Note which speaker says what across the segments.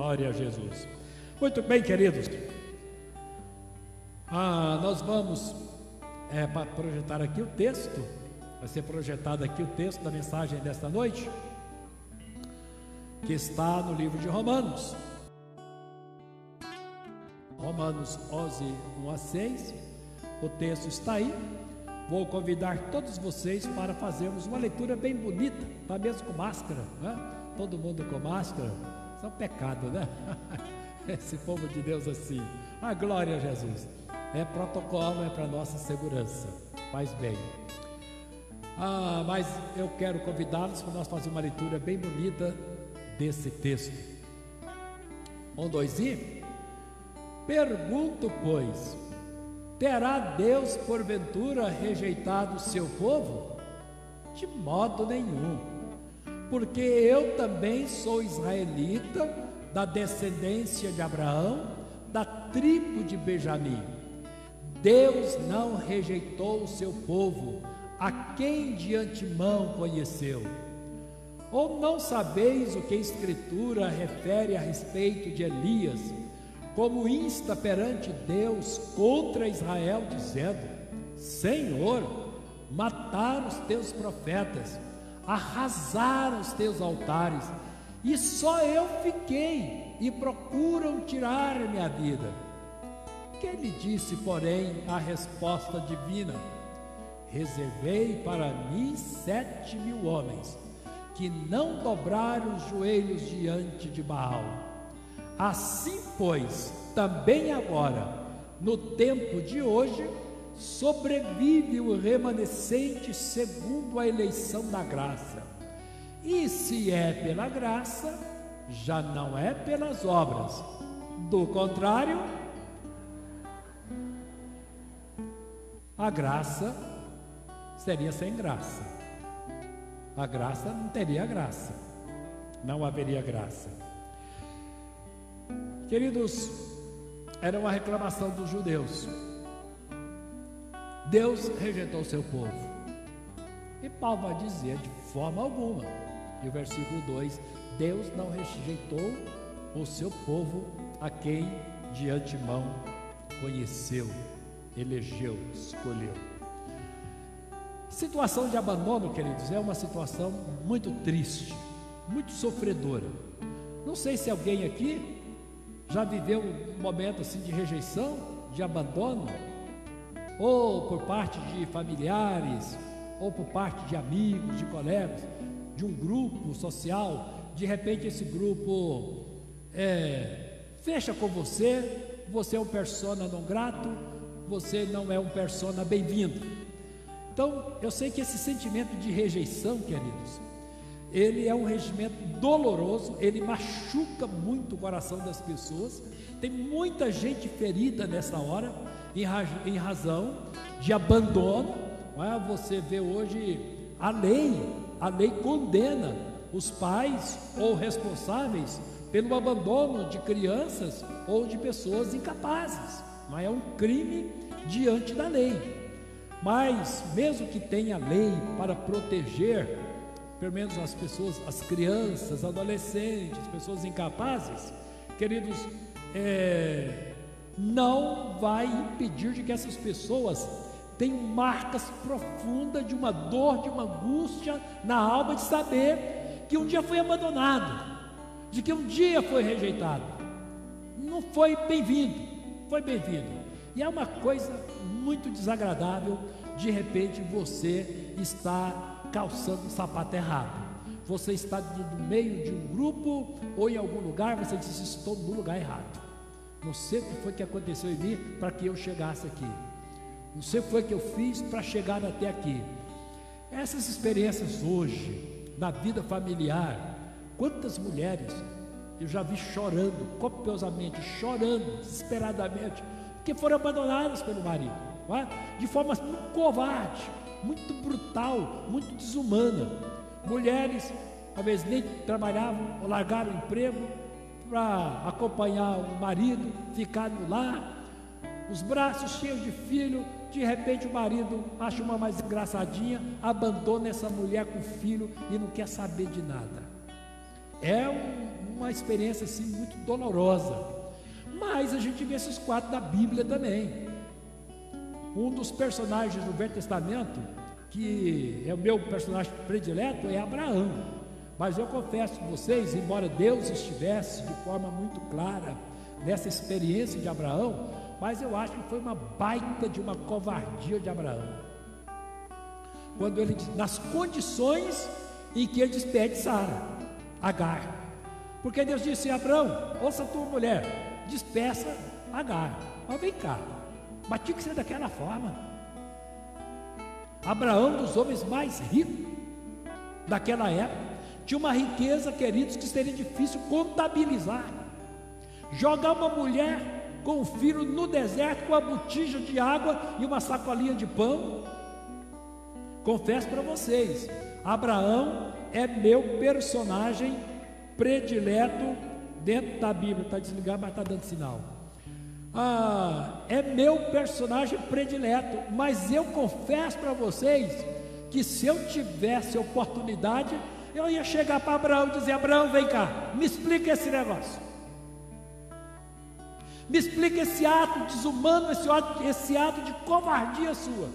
Speaker 1: Glória a Jesus. Muito bem, queridos. Nós vamos projetar aqui o texto. Vai ser projetado aqui o texto da mensagem desta noite, que está no livro de Romanos. Romanos 11, 1 a 6. O texto está aí. Vou convidar todos vocês para fazermos uma leitura bem bonita. Está mesmo com máscara, né? Todo mundo com máscara. Isso é um pecado, né? Esse povo de Deus assim. Glória a Jesus. É protocolo, é para nossa segurança. Faz bem. Mas eu quero convidá-los para nós fazer uma leitura bem bonita desse texto. 1, 2 e... Pergunto, pois, terá Deus porventura rejeitado o seu povo? De modo nenhum, porque eu também sou israelita, da descendência de Abraão, da tribo de Benjamim. Deus não rejeitou o seu povo, a quem de antemão conheceu. Ou não sabeis o que a Escritura refere a respeito de Elias, como insta perante Deus contra Israel, dizendo: Senhor, mataram os teus profetas, arrasaram os teus altares, e só eu fiquei, e procuram tirar a minha vida. Que lhe disse, porém, a resposta divina: reservei para mim 7.000 homens, que não dobraram os joelhos diante de Baal. Assim, pois, também agora, no tempo de hoje, sobrevive o remanescente segundo a eleição da graça. E se é pela graça, já não é pelas obras. Do contrário, a graça seria sem graça. A graça não teria graça. Não haveria graça. Queridos, era uma reclamação dos judeus. Deus rejeitou o seu povo. E Paulo vai dizer: de forma alguma. E o versículo 2: Deus não rejeitou o seu povo, a quem de antemão conheceu, elegeu, escolheu. Situação de abandono, queridos, é uma situação muito triste, muito sofredora. Não sei se alguém aqui já viveu um momento assim de rejeição, de abandono, ou por parte de familiares, ou por parte de amigos, de colegas, de um grupo social. De repente esse grupo fecha com você, você é um persona não grato, você não é um persona bem-vindo. Então eu sei que esse sentimento de rejeição, queridos, ele é um sentimento doloroso, ele machuca muito o coração das pessoas. Tem muita gente ferida nessa hora, em razão de abandono. Você vê hoje a lei condena os pais ou responsáveis pelo abandono de crianças ou de pessoas incapazes. É um crime diante da lei. Mas mesmo que tenha lei para proteger pelo menos as pessoas, as crianças, adolescentes, pessoas incapazes, queridos, não vai impedir de que essas pessoas tenham marcas profundas de uma dor, de uma angústia na alma, de saber que um dia foi abandonado, de que um dia foi rejeitado, não foi bem-vindo, foi bem-vindo. E é uma coisa muito desagradável, de repente você está calçando o sapato errado. Você está no meio de um grupo ou em algum lugar, você diz: estou no lugar errado. Não sei o que foi que aconteceu em mim para que eu chegasse aqui. Não sei o que foi que eu fiz para chegar até aqui. Essas experiências hoje, na vida familiar, quantas mulheres eu já vi chorando, copiosamente, chorando, desesperadamente, porque foram abandonadas pelo marido, de forma muito covarde, muito brutal, muito desumana. Mulheres, às vezes, nem trabalhavam, ou largaram o emprego para acompanhar o marido, ficar no lar, os braços cheios de filho. De repente o marido acha uma mais engraçadinha, abandona essa mulher com o filho e não quer saber de nada. É uma experiência assim muito dolorosa. Mas a gente vê esses quadros da Bíblia também. Um dos personagens do Velho Testamento, que é o meu personagem predileto, é Abraão. Mas eu confesso a vocês, embora Deus estivesse de forma muito clara nessa experiência de Abraão, mas eu acho que foi uma baita de uma covardia de Abraão, quando ele, nas condições em que ele despede Sara, Agar, porque Deus disse: Abraão, ouça a tua mulher, despeça Agar, mas vem cá, mas tinha que ser daquela forma. Abraão, dos homens mais ricos daquela época, tinha uma riqueza, queridos, que seria difícil contabilizar. Jogar uma mulher com um filho no deserto, com uma botija de água e uma sacolinha de pão. Confesso para vocês, Abraão é meu personagem predileto dentro da Bíblia. Está desligado, mas está dando sinal. É meu personagem predileto, mas eu confesso para vocês que se eu tivesse oportunidade, eu ia chegar para Abraão e dizer: Abraão, vem cá, me explica esse negócio, me explica esse ato desumano, esse ato de covardia sua.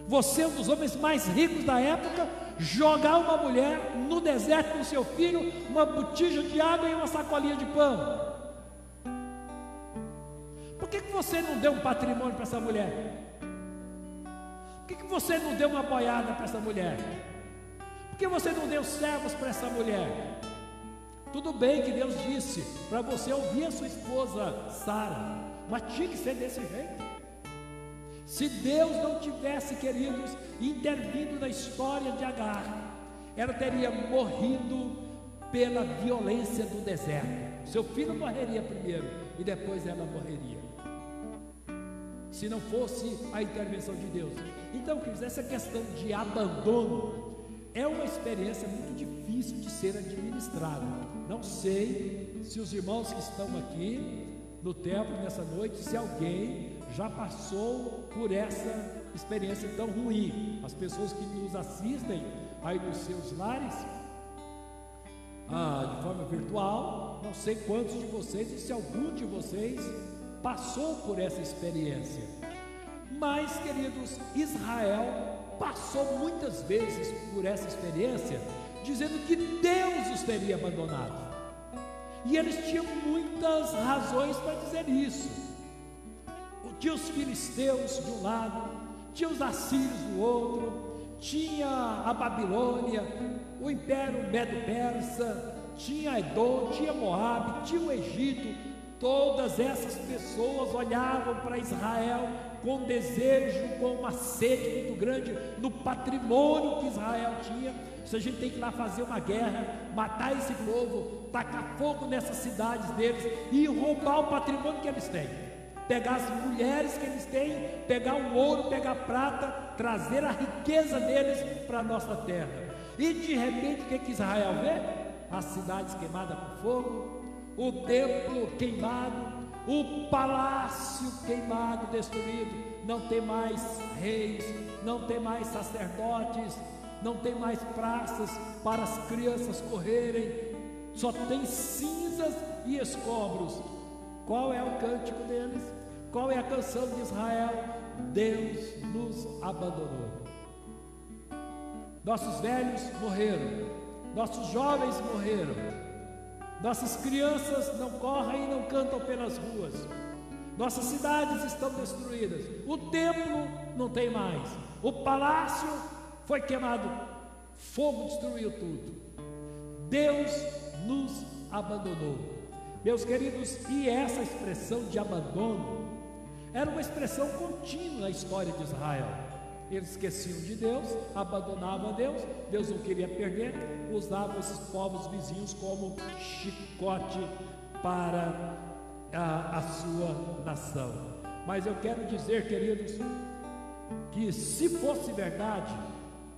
Speaker 1: Você é um dos homens mais ricos da época, jogar uma mulher no deserto com seu filho, uma botija de água e uma sacolinha de pão. Por que você não deu um patrimônio para essa mulher? Por que você não deu uma boiada para essa mulher? Por que você não deu servos para essa mulher? Tudo bem que Deus disse para você ouvir a sua esposa Sara, mas tinha que ser desse jeito. Se Deus não tivesse, queridos, intervindo na história de Agar, ela teria morrido pela violência do deserto. Seu filho morreria primeiro e depois ela morreria, se não fosse a intervenção de Deus. Então, queridos, essa questão de abandono é uma experiência muito difícil de ser administrada. Não sei se os irmãos que estão aqui no templo nessa noite, se alguém já passou por essa experiência tão ruim. As pessoas que nos assistem aí nos seus lares, de forma virtual, não sei quantos de vocês e se algum de vocês passou por essa experiência. Mas, queridos, Israel passou muitas vezes por essa experiência, dizendo que Deus os teria abandonado. E eles tinham muitas razões para dizer isso. Tinha os filisteus de um lado, tinha os assírios do outro, tinha a Babilônia, o império Medo-Persa, tinha Edom, tinha Moabe, tinha o Egito. Todas essas pessoas olhavam para Israel com desejo, com uma sede muito grande no patrimônio que Israel tinha. Se a gente tem que ir lá fazer uma guerra, matar esse povo, tacar fogo nessas cidades deles e roubar o patrimônio que eles têm, pegar as mulheres que eles têm, pegar o ouro, pegar a prata, trazer a riqueza deles para a nossa terra. E de repente, o que Israel vê? As cidades queimadas com fogo, o templo queimado, o palácio queimado, destruído. Não tem mais reis, não tem mais sacerdotes, não tem mais praças para as crianças correrem, só tem cinzas e escombros. Qual é o cântico deles? Qual é a canção de Israel? Deus nos abandonou. Nossos velhos morreram, nossos jovens morreram, nossas crianças não correm e não cantam pelas ruas, nossas cidades estão destruídas, o templo não tem mais, o palácio foi queimado, fogo destruiu tudo. Deus nos abandonou. Meus queridos, e essa expressão de abandono era uma expressão contínua na história de Israel. Eles esqueciam de Deus, abandonavam a Deus, Deus não queria perder, usavam esses povos vizinhos como chicote para a sua nação. Mas eu quero dizer, queridos, que se fosse verdade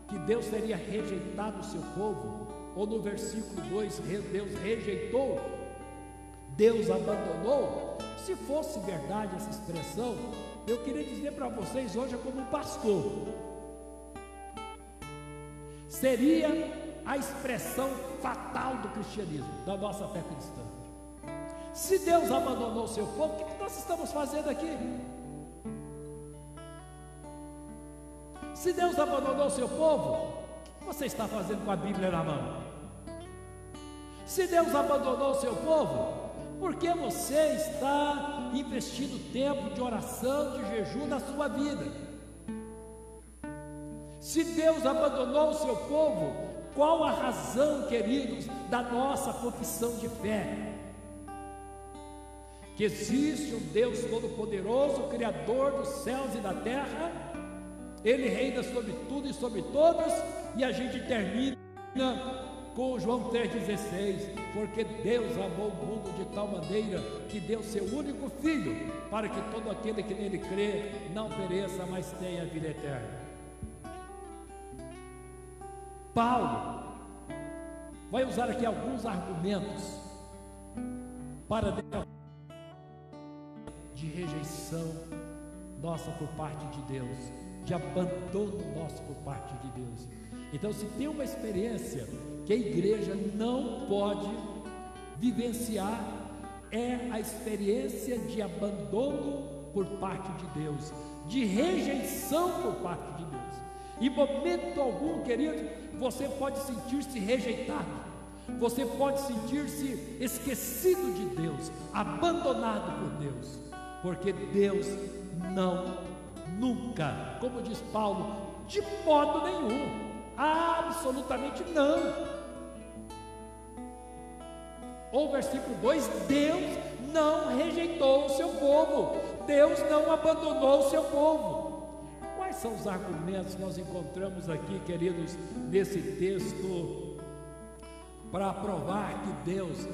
Speaker 1: que Deus teria rejeitado o seu povo, ou no versículo 2, Deus rejeitou, Deus abandonou, se fosse verdade essa expressão, eu queria dizer para vocês hoje como pastor, seria a expressão fatal do cristianismo, da nossa fé cristã. Se Deus abandonou o seu povo, o que nós estamos fazendo aqui? Se Deus abandonou o seu povo, o que você está fazendo com a Bíblia na mão? Se Deus abandonou o seu povo, por que você está investindo tempo de oração, de jejum na sua vida? Se Deus abandonou o seu povo, qual a razão, queridos, da nossa confissão de fé? Que existe um Deus todo-poderoso, Criador dos céus e da terra, Ele reina sobre tudo e sobre todos, e a gente termina com João 3,16, porque Deus amou o mundo de tal maneira que deu seu único Filho, para que todo aquele que nele crê não pereça, mas tenha vida eterna. Paulo vai usar aqui alguns argumentos para de rejeição nossa por parte de Deus, de abandono nosso por parte de Deus. Então, se tem uma experiência que a igreja não pode vivenciar, é a experiência de abandono por parte de Deus, de rejeição por parte de Deus. Em momento algum, querido, você pode sentir-se rejeitado, você pode sentir-se esquecido de Deus, abandonado por Deus, porque Deus não, nunca, como diz Paulo, de modo nenhum, absolutamente não. Ou versículo 2, Deus não rejeitou o seu povo, Deus não abandonou o seu povo. Quais são os argumentos que nós encontramos aqui, queridos, nesse texto, para provar que Deus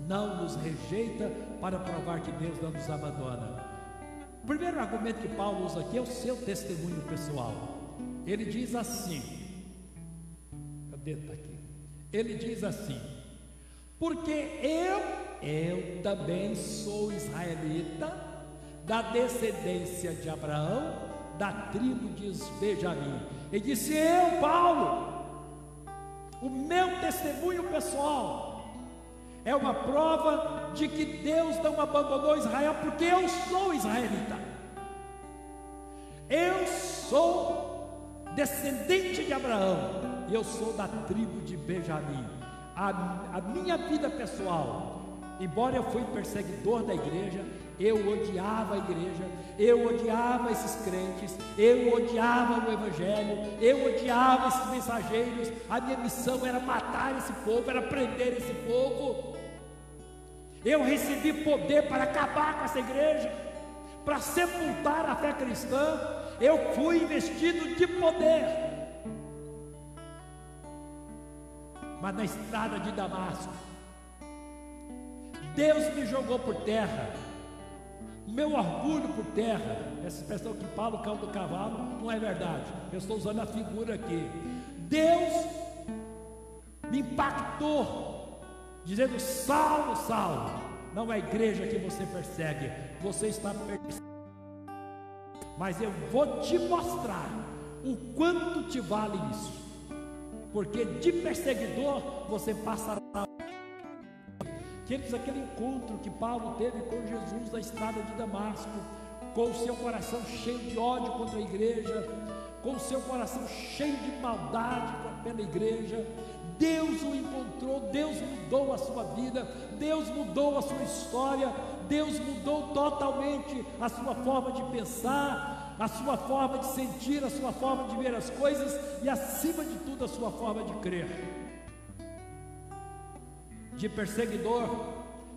Speaker 1: não nos rejeita, para provar que Deus não nos abandona? O primeiro argumento que Paulo usa aqui é o seu testemunho pessoal. Ele diz assim, cadê? Está aqui. Ele diz assim: porque eu também sou israelita, da descendência de Abraão, da tribo de Benjamim. Ele disse: eu, Paulo, o meu testemunho pessoal é uma prova de que Deus não abandonou Israel, porque eu sou israelita, eu sou descendente de Abraão, eu sou da tribo de Benjamim. A minha vida pessoal, embora eu fui perseguidor da igreja, eu odiava a igreja, eu odiava esses crentes, eu odiava o evangelho, eu odiava esses mensageiros. A minha missão era matar esse povo, era prender esse povo. Eu recebi poder para acabar com essa igreja, para sepultar a fé cristã. Eu fui investido de poder, mas na estrada de Damasco, Deus me jogou por terra, meu orgulho por terra. Essa expressão que Paulo caiu do cavalo não é verdade, eu estou usando a figura aqui. Deus me impactou, dizendo: Saulo, Saulo, não é a igreja que você persegue, você está perseguindo, mas eu vou te mostrar o quanto te vale isso, porque de perseguidor você passará. Queridos, aquele encontro que Paulo teve com Jesus na estrada de Damasco, com o seu coração cheio de ódio contra a igreja, com o seu coração cheio de maldade pela igreja, Deus o encontrou, Deus mudou a sua vida, Deus mudou a sua história, Deus mudou totalmente a sua forma de pensar, a sua forma de sentir, a sua forma de ver as coisas e, acima de tudo, a sua forma de crer. De perseguidor,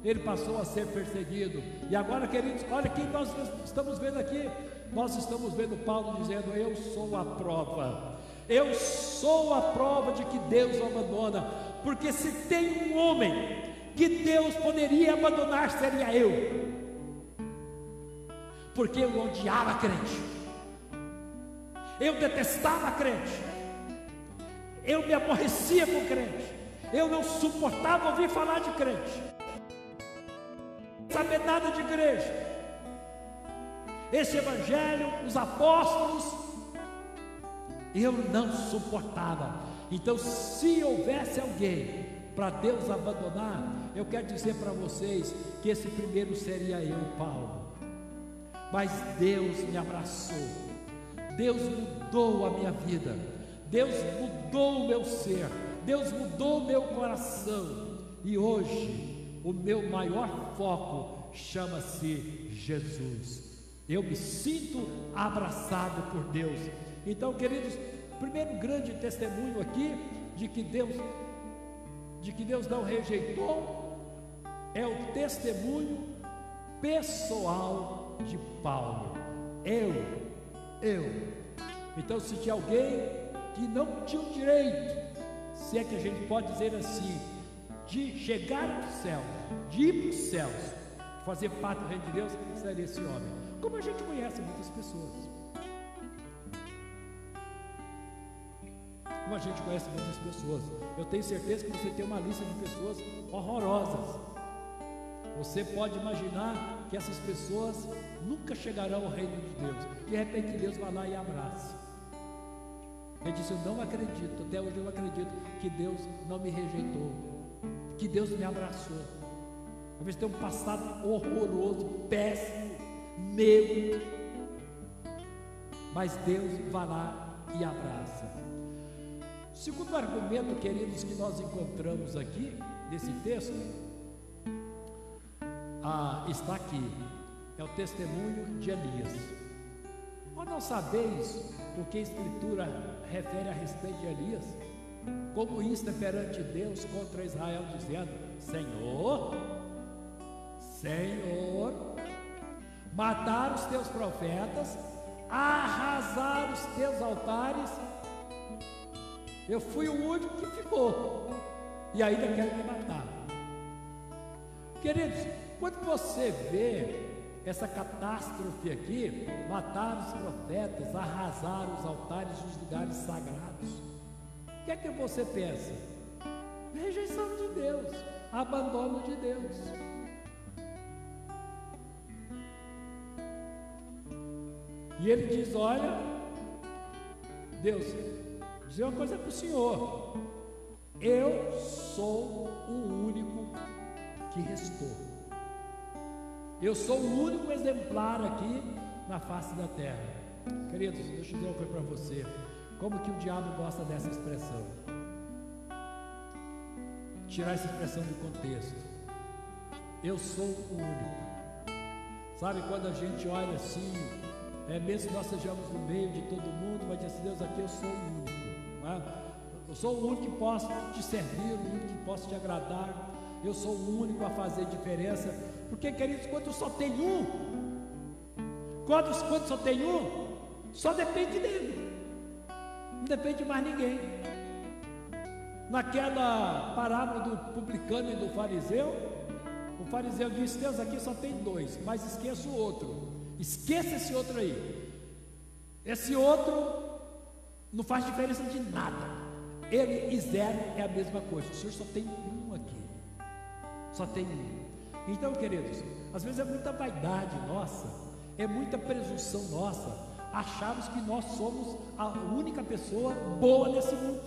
Speaker 1: ele passou a ser perseguido. E agora, queridos, olha quem nós estamos vendo aqui. Nós estamos vendo Paulo dizendo: eu sou a prova, eu sou a prova de que Deus o abandona. Porque se tem um homem que Deus poderia abandonar, seria eu, porque eu odiava crente, eu detestava crente, eu me aborrecia com crente, eu não suportava ouvir falar de crente, não saber nada de igreja. Esse evangelho, os apóstolos, Eu não suportava. Então, se houvesse alguém para Deus abandonar, eu quero dizer para vocês que esse primeiro seria eu, Paulo. Mas Deus me abraçou, Deus mudou a minha vida, Deus mudou o meu ser, Deus mudou o meu coração. E hoje o meu maior foco chama-se Jesus. Eu me sinto abraçado por Deus. Então, queridos, o primeiro grande testemunho aqui de que Deus não rejeitou é o testemunho pessoal de Paulo. Eu. Então, se tinha alguém que não tinha o direito, se é que a gente pode dizer assim, de chegar ao céu, de ir para os céus, de fazer parte do reino de Deus, seria esse homem. Como a gente conhece muitas pessoas. Como a gente conhece muitas pessoas. Eu tenho certeza que você tem uma lista de pessoas horrorosas. Você pode imaginar que essas pessoas nunca chegarão ao reino de Deus. De repente Deus vai lá e abraça. Ele disse: eu não acredito, até hoje eu acredito que Deus não me rejeitou, que Deus me abraçou. Talvez tenha um passado horroroso, péssimo, negro, mas Deus vai lá e abraça. O segundo argumento, queridos, que nós encontramos aqui nesse texto, está aqui, é o testemunho de Elias. Ou não sabeis o que a Escritura refere a respeito de Elias? Como insta perante Deus contra Israel, dizendo: Senhor, matar os teus profetas, arrasar os teus altares. Eu fui o único que ficou, e ainda querem me matar. Queridos, quando você vê essa catástrofe aqui, matar os profetas, arrasar os altares e os lugares sagrados, o que é que você pensa? Rejeição de Deus, abandono de Deus. E ele diz: olha, Deus, vou dizer uma coisa para o Senhor: eu sou o único que restou. Eu sou o único exemplar aqui na face da terra. Queridos, deixa eu dizer uma coisa para você. Como que o diabo gosta dessa expressão? Tirar essa expressão do contexto. Eu sou o único. Sabe, quando a gente olha assim, mesmo que nós sejamos no meio de todo mundo, vai dizer assim: Deus, aqui eu sou o único, não é? Eu sou o único que posso te servir, o único que posso te agradar. Eu sou o único a fazer diferença. Porque, queridos, quando só tem um, quando só tem um, só depende dele, não depende de mais ninguém. Naquela parábola do publicano e do fariseu, o fariseu disse: Deus, aqui só tem dois, mas esqueça o outro. Esqueça esse outro aí. Esse outro não faz diferença de nada. Ele e zero é a mesma coisa. O Senhor só tem um aqui. Só tem um. Então, queridos, às vezes é muita vaidade nossa, é muita presunção nossa, acharmos que nós somos a única pessoa boa nesse mundo,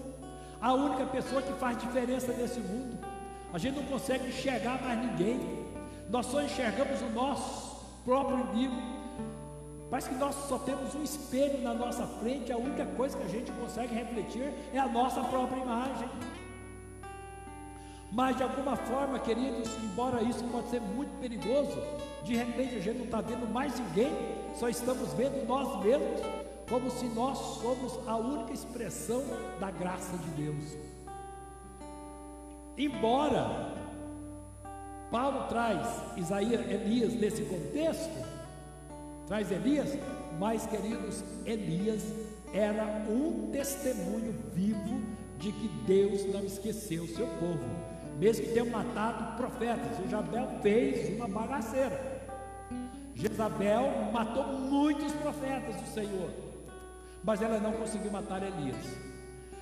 Speaker 1: a única pessoa que faz diferença nesse mundo. A gente não consegue enxergar mais ninguém, nós só enxergamos o nosso próprio inimigo. Parece que nós só temos um espelho na nossa frente, a única coisa que a gente consegue refletir é a nossa própria imagem. Mas de alguma forma, queridos, embora isso pode ser muito perigoso, de repente a gente não está vendo mais ninguém, só estamos vendo nós mesmos, como se nós somos a única expressão da graça de Deus. Embora Paulo traz Elias nesse contexto, traz Elias, mas, queridos, Elias era um testemunho vivo de que Deus não esqueceu o seu povo. Mesmo que tenham matado profetas, Jezabel fez uma bagaceira. Jezabel matou muitos profetas do Senhor, mas ela não conseguiu matar Elias.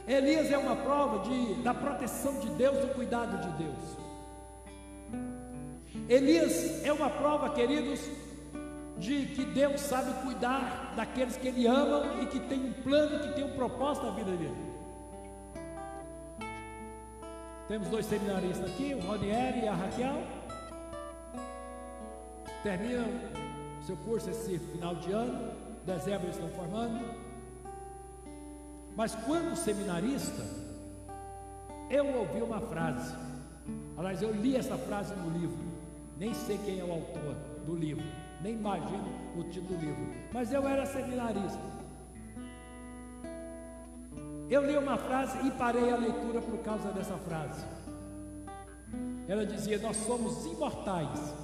Speaker 1: Elias é uma prova da proteção de Deus, do cuidado de Deus. Elias é uma prova, queridos, de que Deus sabe cuidar daqueles que Ele ama e que tem um plano, que tem um propósito na vida dele. Temos 2 seminaristas aqui, o Ronieri e a Raquel. Terminam seu curso esse final de ano, dezembro eles estão formando. Mas quando seminarista, eu ouvi uma frase, aliás, eu li essa frase no livro, nem sei quem é o autor do livro, nem imagino o título do livro, mas eu era seminarista. Eu li uma frase e parei a leitura por causa dessa frase. Ela dizia: nós somos imortais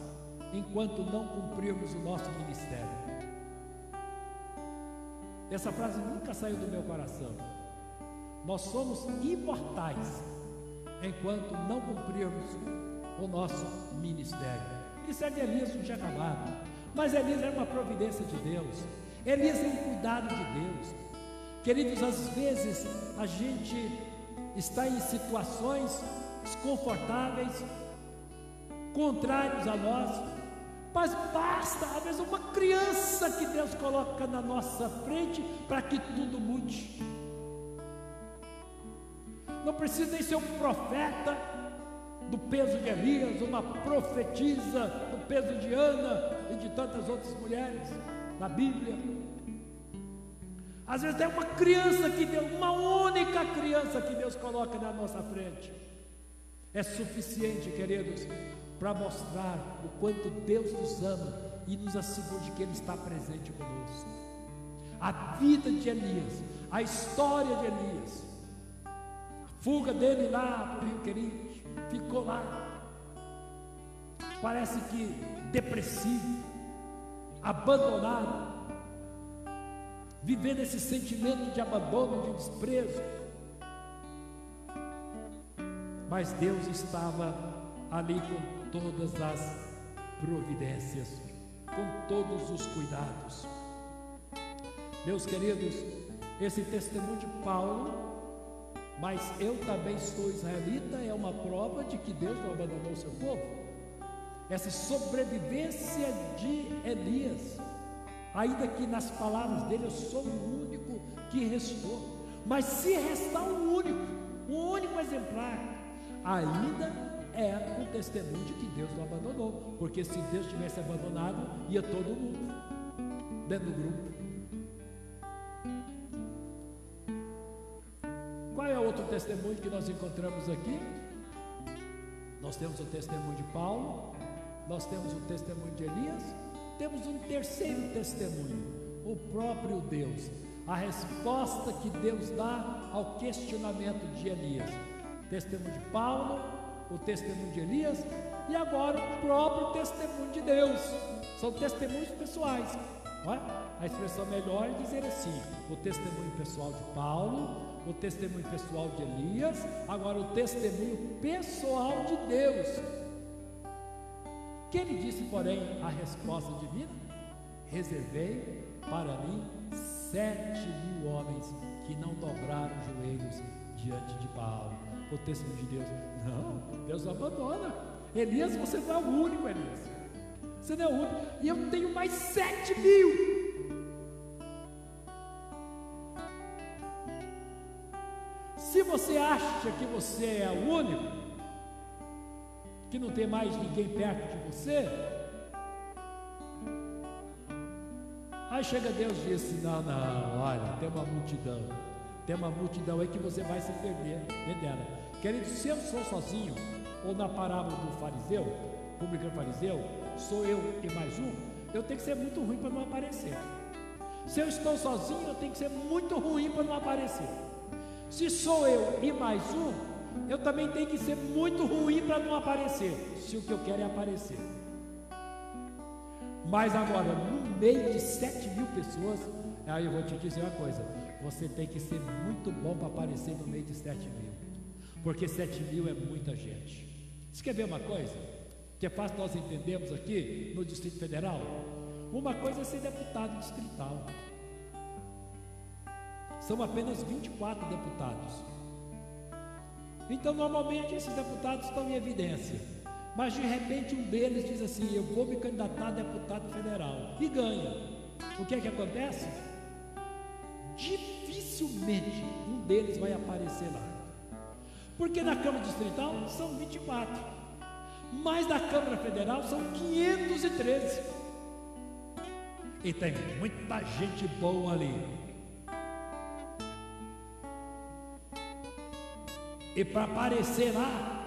Speaker 1: enquanto não cumprirmos o nosso ministério. Essa frase nunca saiu do meu coração. Nós somos imortais enquanto não cumprirmos o nosso ministério. O ministério de Elias não tinha acabado, mas Elias era uma providência de Deus. Elias é um cuidado de Deus. Queridos, às vezes a gente está em situações desconfortáveis, contrários a nós, mas basta, às vezes, uma criança que Deus coloca na nossa frente para que tudo mude. Não precisa nem ser um profeta do peso de Elias, uma profetisa do peso de Ana e de tantas outras mulheres na Bíblia. Às vezes é uma criança que Deus, uma única criança que Deus coloca na nossa frente, é suficiente, queridos, para mostrar o quanto Deus nos ama e nos assegura de que Ele está presente conosco. A vida de Elias, a história de Elias, a fuga dele lá para o Rio Querite, ficou lá, parece que depressivo, abandonado, vivendo esse sentimento de abandono, de desprezo. Mas Deus estava ali com todas as providências, com todos os cuidados. Meus queridos, esse testemunho de Paulo, mas eu também sou israelita, é uma prova de que Deus não abandonou o seu povo. Essa sobrevivência de Elias, ainda que nas palavras dele, eu sou o único que restou, mas se restar um único exemplar, ainda é o testemunho de que Deus não abandonou, porque se Deus tivesse abandonado, ia todo mundo dentro do grupo. Qual é outro testemunho que nós encontramos aqui? Nós temos o testemunho de Paulo, nós temos o testemunho de Elias, temos um terceiro testemunho, o próprio Deus, a resposta que Deus dá ao questionamento de Elias. Testemunho de Paulo, o testemunho de Elias e agora o próprio testemunho de Deus. São testemunhos pessoais, não é? A expressão melhor é dizer assim: o testemunho pessoal de Paulo, o testemunho pessoal de Elias, agora o testemunho pessoal de Deus. Que ele disse, porém, a resposta divina: reservei para mim 7.000 homens que não dobraram joelhos diante de Baal. O testemunho de Deus: não, Deus abandona. Elias, você não é o único, Elias. Você não é o único. E eu tenho mais 7.000. Se você acha que você é o único, que não tem mais ninguém perto de você, aí chega Deus e diz assim: não, olha, tem uma multidão aí que você vai se perder dela. Querido, se eu sou sozinho, ou na parábola do fariseu, publicano fariseu, sou eu e mais um, eu tenho que ser muito ruim para não aparecer. Se eu estou sozinho, eu tenho que ser muito ruim para não aparecer. Se sou eu e mais um, eu também tenho que ser muito ruim para não aparecer, se o que eu quero é aparecer. Mas agora, no meio de 7.000 pessoas, aí eu vou te dizer uma coisa: você tem que ser muito bom para aparecer no meio de 7.000, porque 7.000 é muita gente. Você quer ver uma coisa que é fácil nós entendermos aqui no Distrito Federal? Uma coisa é ser deputado distrital. São apenas 24 deputados. Então, normalmente, esses deputados estão em evidência. Mas de repente um deles diz assim: eu vou me candidatar a deputado federal, e ganha. O que é que acontece? Dificilmente um deles vai aparecer lá, porque na Câmara Distrital são 24, mas na Câmara Federal são 513, e tem muita gente boa ali. E para aparecer lá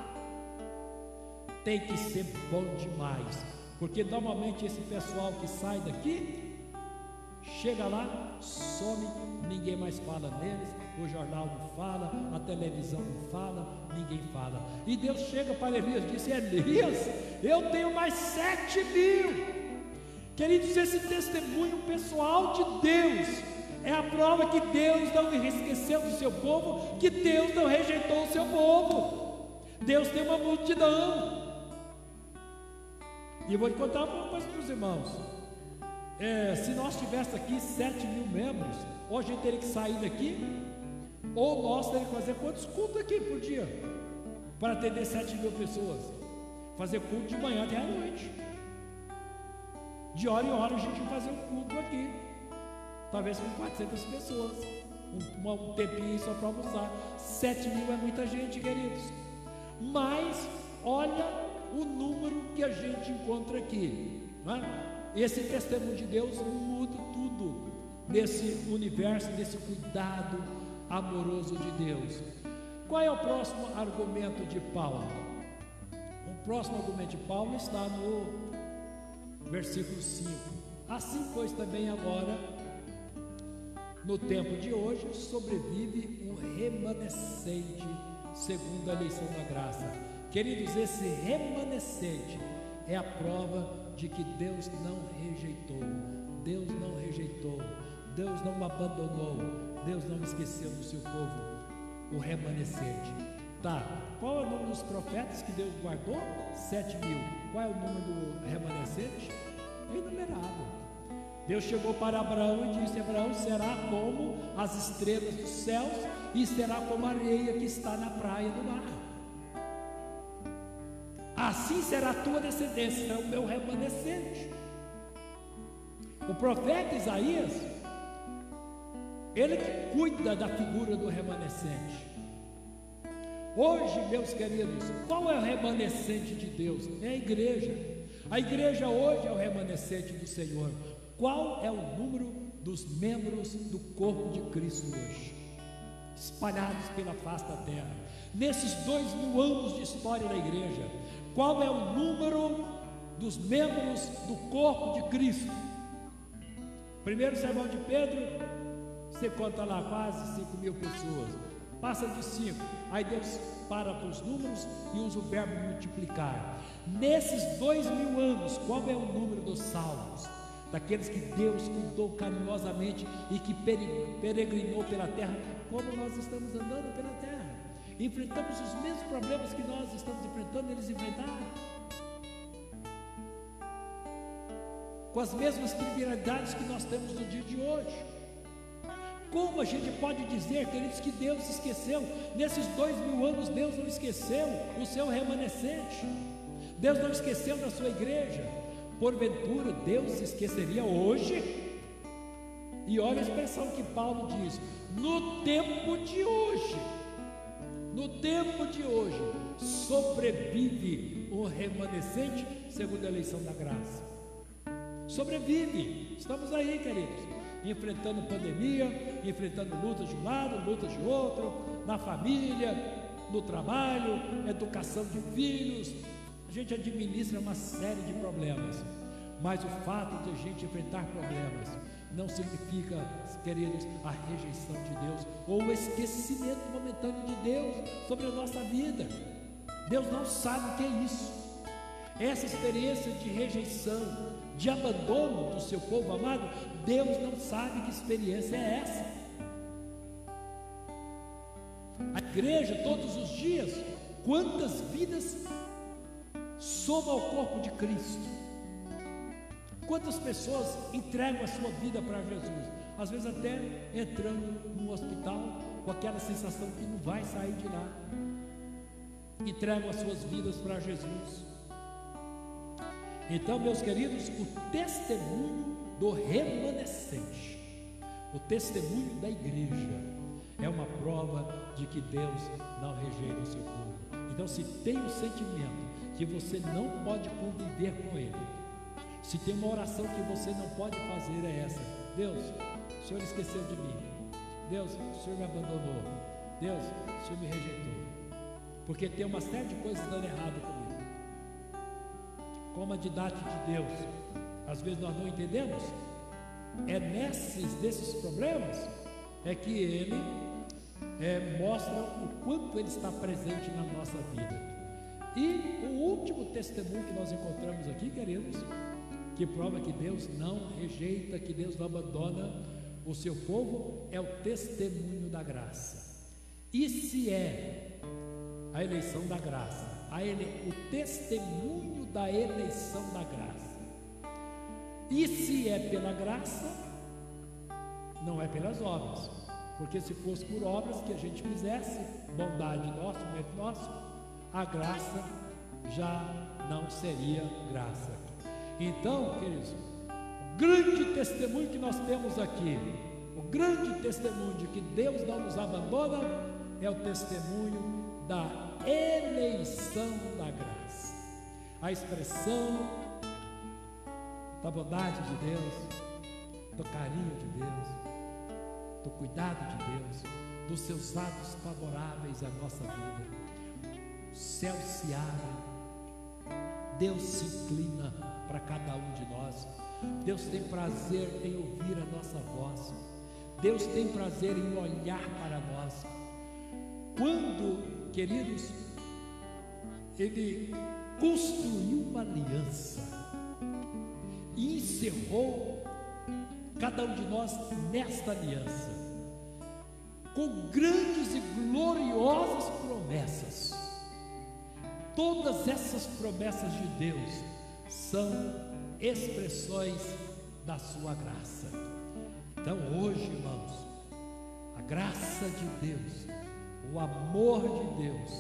Speaker 1: tem que ser bom demais, porque normalmente esse pessoal que sai daqui chega lá, some, ninguém mais fala neles, o jornal não fala, a televisão não fala, ninguém fala. E Deus chega para Elias e disse: Elias, eu tenho mais 7.000. Queridos, esse testemunho pessoal de Deus é a prova que Deus não esqueceu do seu povo, que Deus não rejeitou o seu povo. Deus tem uma multidão. E eu vou te contar uma coisa para os irmãos. Se nós tivéssemos aqui 7.000 membros, hoje a gente teria que sair daqui, ou nós teríamos que fazer quantos cultos aqui por dia, para atender 7.000 pessoas? Fazer culto de manhã até à noite, de hora em hora a gente vai fazer um culto aqui, talvez com 400 pessoas, um tempinho só para almoçar. 7.000 é muita gente, queridos, mas olha o número que a gente encontra aqui, não é? Esse testemunho de Deus muda tudo nesse universo, nesse cuidado amoroso de Deus. Qual é o próximo argumento de Paulo? O próximo argumento de Paulo está no versículo 5. Assim, pois, também agora, no tempo de hoje, sobrevive um remanescente segundo a eleição da graça. Queridos, esse remanescente é a prova de que Deus não rejeitou, Deus não rejeitou, Deus não abandonou, Deus não esqueceu do seu povo, o remanescente. Tá, qual é o número dos profetas que Deus guardou? 7.000. Qual é o número do remanescente? Enumerado. Deus chegou para Abraão e disse: Abraão, será como as estrelas dos céus e será como a areia que está na praia do mar. Assim será a tua descendência, é o meu remanescente. O profeta Isaías, ele cuida da figura do remanescente. Hoje, meus queridos, qual é o remanescente de Deus? É a igreja. A igreja hoje é o remanescente do Senhor. Qual é o número dos membros do corpo de Cristo hoje, espalhados pela face da terra? Nesses 2.000 anos de história da igreja, qual é o número dos membros do corpo de Cristo? Primeiro sermão de Pedro, você conta lá quase 5.000 pessoas, passa de 5, aí Deus para os números e usa o verbo multiplicar. Nesses 2.000 anos, qual é o número dos salvos? Daqueles que Deus cuidou carinhosamente e que peregrinou pela terra, como nós estamos andando pela terra. Enfrentamos os mesmos problemas que nós estamos enfrentando, eles enfrentaram, com as mesmas trivialidades que nós temos no dia de hoje. Como a gente pode dizer, queridos, que Deus esqueceu? Nesses 2.000 anos, Deus não esqueceu o seu remanescente, Deus não esqueceu da sua igreja. Porventura, Deus se esqueceria hoje? E olha a expressão que Paulo diz: no tempo de hoje. No tempo de hoje, sobrevive o remanescente segundo a eleição da graça. Sobrevive. Estamos aí, queridos, enfrentando pandemia, enfrentando lutas de um lado, lutas de outro, na família, no trabalho, educação de filhos. A gente administra uma série de problemas, mas o fato de a gente enfrentar problemas não significa, queridos, a rejeição de Deus ou o esquecimento momentâneo de Deus sobre a nossa vida. Deus não sabe o que é isso. Essa experiência de rejeição, de abandono do seu povo amado, Deus não sabe que experiência é essa. A igreja, todos os dias, quantas vidas soma ao corpo de Cristo? Quantas pessoas entregam a sua vida para Jesus? Às vezes até entrando no hospital com aquela sensação que não vai sair de lá. Entregam as suas vidas para Jesus. Então, meus queridos, o testemunho do remanescente, o testemunho da igreja, é uma prova de que Deus não rejeita o seu povo. Então, se tem o sentimento que você não pode conviver com Ele, se tem uma oração que você não pode fazer, é essa: Deus, o Senhor esqueceu de mim. Deus, o Senhor me abandonou. Deus, o Senhor me rejeitou. Porque tem uma série de coisas dando errado comigo. Como a didática de Deus, às vezes nós não entendemos. É desses problemas é que Ele mostra o quanto Ele está presente na nossa vida. E o último testemunho que nós encontramos aqui, queridos, que prova que Deus não rejeita, que Deus não abandona o seu povo, é o testemunho da graça. E se é a eleição da graça, o testemunho da eleição da graça, e se é pela graça, não é pelas obras, porque se fosse por obras que a gente fizesse, bondade nossa, mérito nosso, a graça já não seria graça. Então, queridos, o grande testemunho que nós temos aqui, o grande testemunho de que Deus não nos abandona, é o testemunho da eleição da graça, a expressão da bondade de Deus, do carinho de Deus, do cuidado de Deus, dos seus atos favoráveis à nossa vida. O céu se abre, Deus se inclina para cada um de nós. Deus tem prazer em ouvir a nossa voz. Deus tem prazer em olhar para nós. Quando, queridos, Ele construiu uma aliança e encerrou cada um de nós nesta aliança, com grandes e gloriosas promessas. Todas essas promessas de Deus são expressões da sua graça. Então hoje, irmãos, a graça de Deus, o amor de Deus,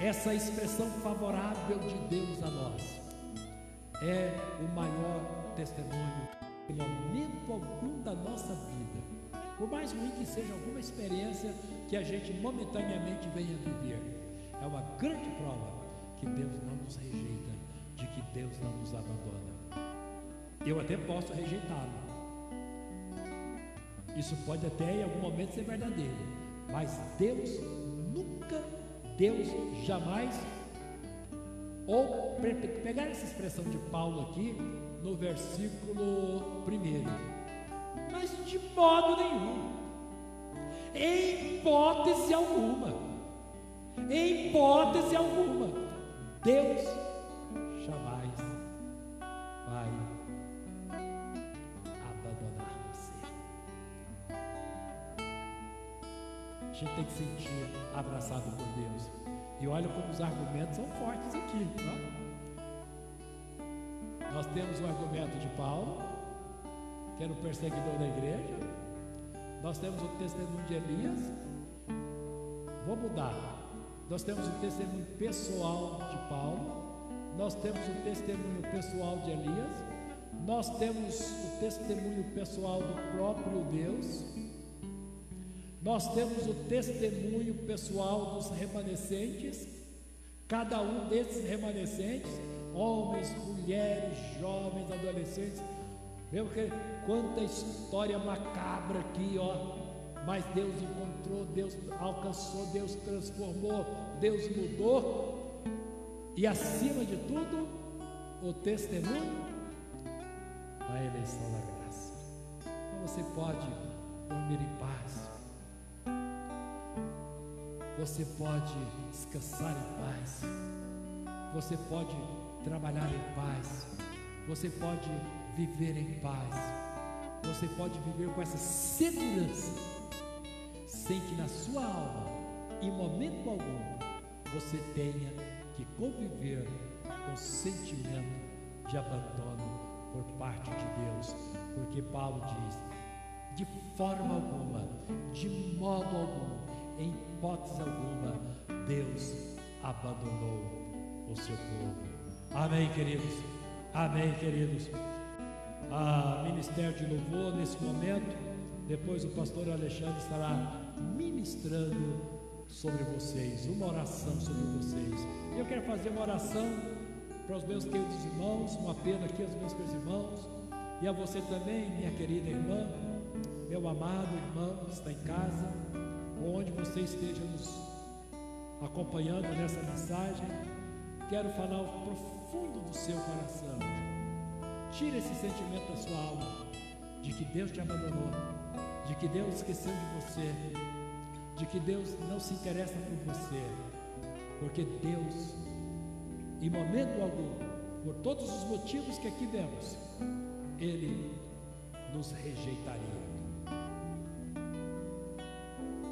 Speaker 1: essa expressão favorável de Deus a nós, é o maior testemunho em momento algum da nossa vida, por mais ruim que seja alguma experiência que a gente momentaneamente venha viver. É uma grande prova que Deus não nos rejeita, de que Deus não nos abandona. Eu até posso rejeitá-lo, isso pode até em algum momento ser verdadeiro, mas Deus nunca, Deus jamais, ou pegar essa expressão de Paulo aqui no versículo 1, mas de modo nenhum, em hipótese alguma, Deus jamais vai abandonar você. A gente tem que se sentir abraçado por Deus. E olha como os argumentos são fortes aqui, não é? Nós temos o argumento de Paulo, que era o perseguidor da igreja. Nós temos o testemunho de Elias. Vou mudar. Nós temos o testemunho pessoal de Paulo. Nós temos o testemunho pessoal de Elias. Nós temos o testemunho pessoal do próprio Deus. Nós temos o testemunho pessoal dos remanescentes. Cada um desses remanescentes, homens, mulheres, jovens, adolescentes, meu querido, quanta história macabra aqui, ó. Mas Deus encontrou, Deus alcançou, Deus transformou, Deus mudou. E acima de tudo, o testemunho da eleição da graça. Então você pode dormir em paz, você pode descansar em paz, você pode trabalhar em paz, você pode viver em paz, você pode viver com essa segurança, sem que na sua alma, em momento algum, você tenha que conviver com sentimento de abandono por parte de Deus, porque Paulo diz: de forma alguma, de modo algum, em hipótese alguma, Deus abandonou o seu povo. Amém, queridos. Amém, queridos. Ministério de louvor nesse momento. Depois o pastor Alexandre estará ministrando sobre vocês, uma oração sobre vocês. Eu quero fazer uma oração para os meus queridos irmãos, um apelo aqui aos meus queridos irmãos, e a você também, minha querida irmã, meu amado irmão que está em casa, onde você esteja nos acompanhando nessa mensagem. Quero falar ao profundo do seu coração. Tire esse sentimento da sua alma de que Deus te abandonou, de que Deus esqueceu de você, de que Deus não se interessa por você, porque Deus, em momento algum, por todos os motivos que aqui vemos, Ele nos rejeitaria.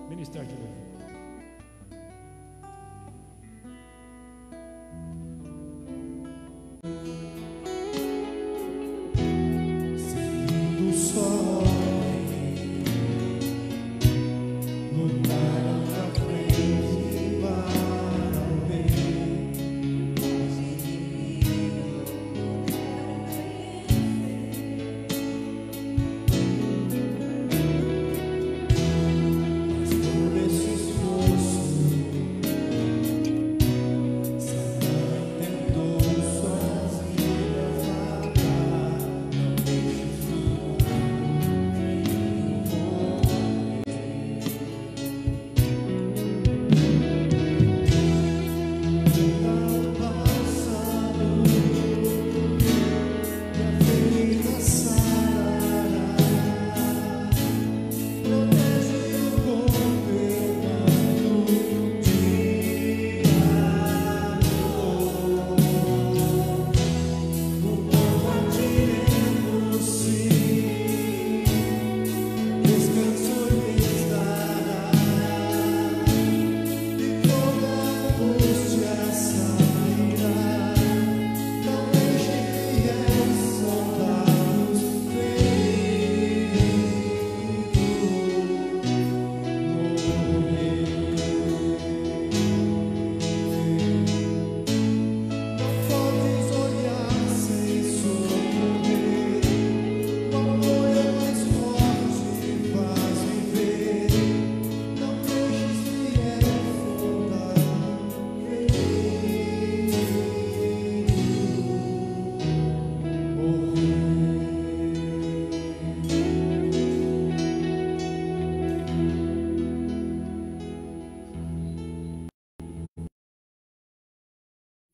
Speaker 1: Ministério de louvor.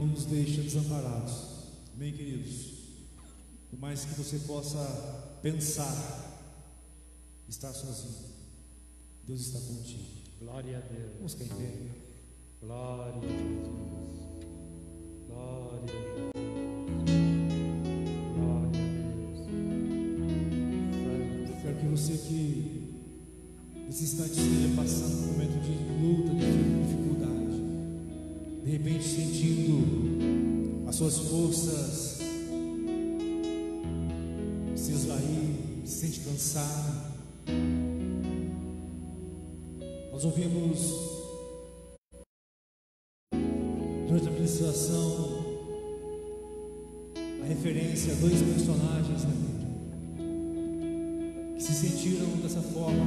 Speaker 2: Não nos deixa desamparados. Amém, queridos? Por mais que você possa pensar estar sozinho, Deus está contigo.
Speaker 1: Glória a Deus.
Speaker 2: Vamos ficar em pé.
Speaker 1: Glória a Jesus. Glória a Jesus. Glória a Deus.
Speaker 2: Eu quero que você que nesse instante esteja passando por um momento de luta, de dificuldade, de repente sentindo as suas forças se esvair, se sente cansado. Nós ouvimos durante a ministração a referência a dois personagens na Bíblia que se sentiram dessa forma,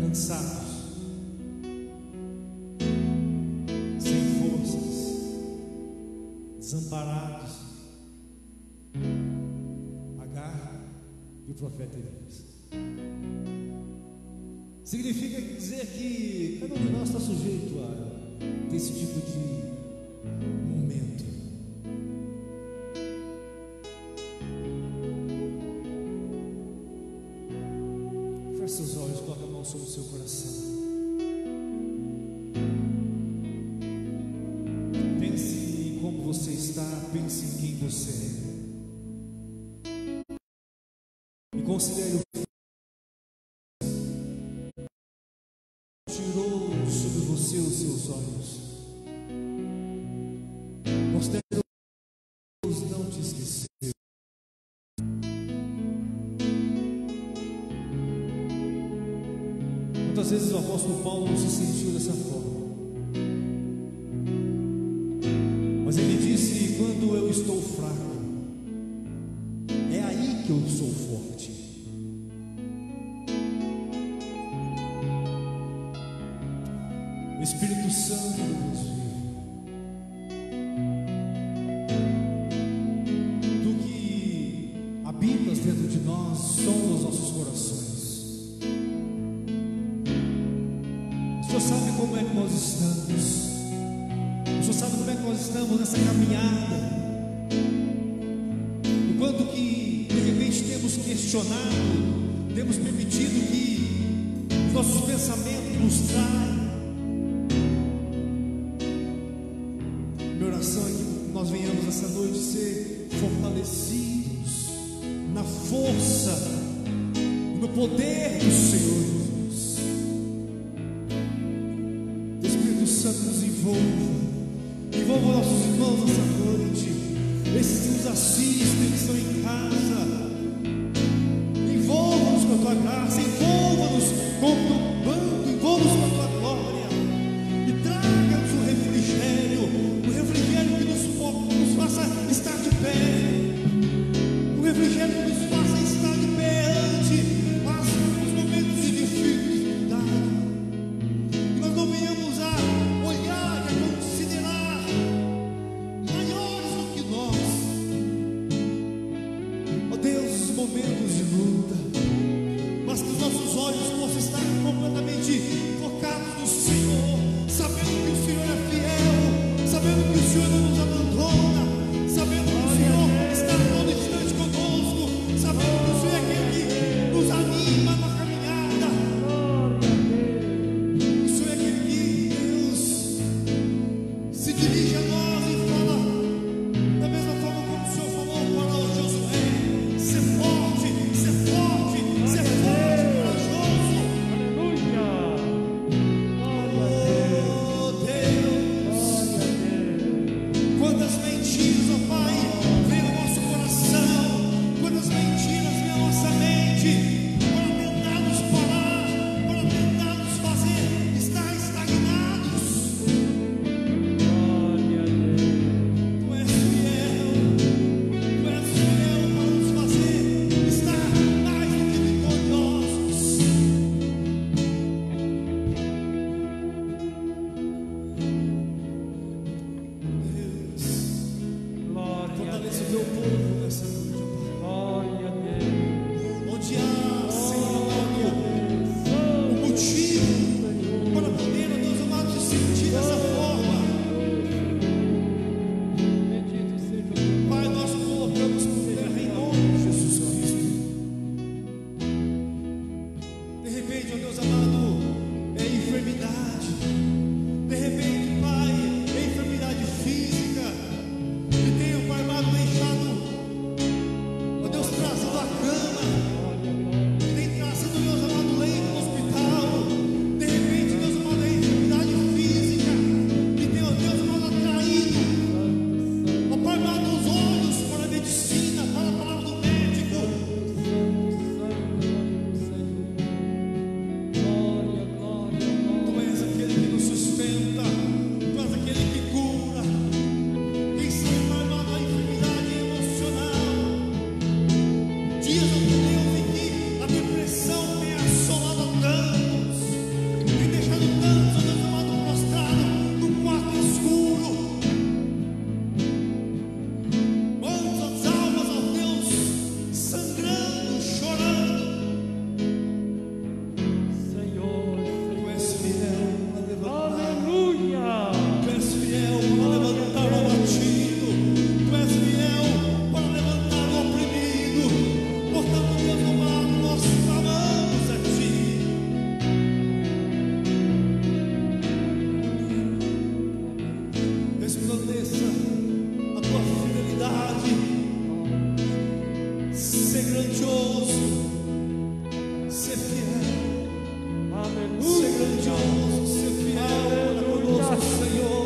Speaker 2: cansados, sem forças, desamparados. Agar e o profeta Elias. Significa dizer que cada um de nós está sujeito a ter esse tipo de momento. Feche seus olhos, coloque a mão sobre o seu coração. Pense em como você está, pense em quem você é. E considere o que tirou sobre você os seus olhos. Considere que Deus não te esqueceu. Muitas vezes o apóstolo Paulo não se sentiu dessa forma. quando eu estou fraco, é aí que eu sou forte. Espírito Santo, Deus vivo, tu que habitas dentro de nós, sonda os nossos corações. O Senhor sabe como é que nós estamos. O Senhor sabe como é que nós estamos nessa caminhada. O quanto que de repente temos questionado, temos permitido que os nossos pensamentos nos traem. Minha oração é que nós venhamos essa noite ser fortalecidos na força, no poder do Senhor Jesus. Espírito Santo, nos envolva nossos irmãos nessa noite, esses que nos assistem, que estão em casa. Envolva-nos com a tua graça, envolva-nos com o teu bando, envolva-nos com a tua glória e traga-nos o refrigério que nos faça estar de pé, o refrigério que nos faça estar de pé ante os momentos de dificuldade, que nós não venhamos a olhar e a considerar maiores do que nós, ó Deus, os momentos de luta, mas que os nossos olhos possam estar completamente focados no Senhor, sabendo que o Senhor é fiel, sabendo que o Senhor não nos abandona, sabendo que o Senhor está todo instante conosco, sabendo que o Senhor é aquele que nos anima na caminhada, o Senhor é aquele que, Deus, se dirige a nós e fala da mesma forma como o Senhor falou para Josué: ser forte, ser forte, ser forte, corajoso. Oh Deus, quantas mentiras, ó Pai, vem ao nosso coração, quantas mentiras vem à nossa mente, para tentar nos parar, para tentar nos fazer estar estagnados. Tu és fiel para nos fazer estar mais do que vitoriosos. Deus, fortaleça o teu povo nessa noite, ó Pai. Onde há, Senhor amado, o motivo para poder, ó Deus amado, se sentir dessa forma, Pai, nós colocamos por terra em nome de Jesus Cristo. De repente, ó Deus amado, é enfermidade. De repente, Pai, é enfermidade física que tem, ó Pai amado, deixado, ó Deus, trazido a cama, que tem trazido, Deus amado, leito no hospital. De repente, Deus amado, é enfermidade física que tem, ó Deus amado, atraído, ó Pai amado, os olhos para a medicina, para a palavra do médico. Tu és aquele que nos sustenta, tu és aquele que cura. Quem sabe, Pai amado, a enfermidade emocional, dias, ó Deus, em que a depressão tem assolado tantos, tem deixado tantos, ó Deus amado, prostrado num quarto escuro. Quantas almas, ó Deus, sangrando, chorando. Tu és fiel para levantar. Tu és fiel para levantar o abatido. Tu és fiel para levantar o oprimido. Portanto, Deus amado, nós clamamos a Ti. Resplandeça a Tua fidelidade. Ser grandioso, ser fiel. Ser grandioso, ser fiel para conosco, Senhor.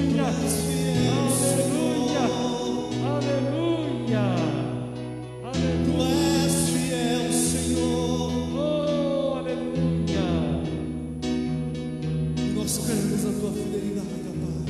Speaker 2: Tu és fiel, Senhor. Tu és fiel, Senhor. E nós cremos a Tua fidelidade, ó Pai.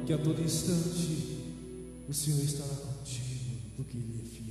Speaker 2: porque a todo instante o Senhor estará contigo, porque Ele é fiel.